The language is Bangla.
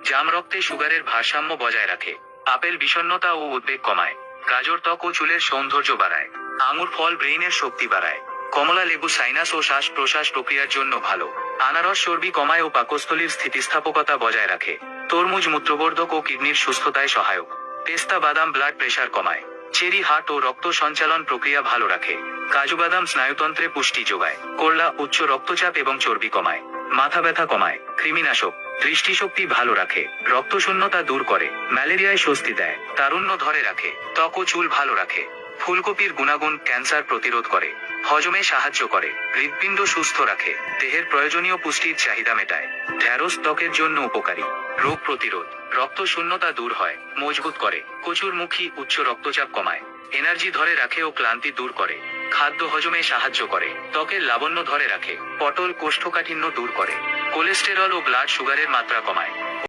জাম রক্তে সুগারের ভারসাম্য বজায় রাখে। আপেল বিষণ্ণতা ও উদ্বেগ কমায়। গাজর ত্বক ও চুলের সৌন্দর্য বাড়ায়। আঙুর ফল ব্রেইনের শক্তি বাড়ায়। কমলা লেবু সাইনাস ও শ্বাস প্রশ্বাস প্রক্রিয়ার জন্য ভালো। আনারস চর্বি কমায় ও পাকস্থলীর স্থিতিস্থাপকতা বজায় রাখে। তরমুজ মূত্রবর্ধক ও কিডনির সুস্থতায় সহায়ক। পেস্তা বাদাম ব্লাড প্রেশার কমায়। চেরি হার্ট ও রক্ত সঞ্চালন প্রক্রিয়া ভালো রাখে। কাজু বাদাম স্নায়ুতন্ত্রে পুষ্টি যোগায়। করলা উচ্চ রক্তচাপ এবং চর্বি কমায়। মাথা ব্যথা কমায়। কৃমিনাশক। দৃষ্টিশক্তি ভালো রাখে। রক্তশূন্যতা দূর করে। ম্যালেরিয়ায় স্বস্তি দেয়। তারুণ্য ধরে রাখে। ত্বক ও চুল ভালো রাখে। ফুলকপির গুণাগুণ ক্যান্সার প্রতিরোধ করে। হজমে সাহায্য করে। হৃৎপিণ্ড সুস্থ রাখে। দেহের প্রয়োজনীয় পুষ্টির চাহিদা মেটায়। ঢ্যাঁড়স ত্বকের জন্য উপকারী। রোগ প্রতিরোধ। রক্ত শূন্যতা দূর হয়। মজবুত করে। কচুরমুখী উচ্চ রক্তচাপ কমায়। এনার্জি ধরে রাখে ও ক্লান্তি দূর করে। খাদ্য হজমে সাহায্য করে। ত্বকের লাবণ্য ধরে রাখে। পটল কোষ্ঠকাঠিন্য দূর করে। কোলেস্টেরল ও ব্লাড সুগারের মাত্রা কমায়।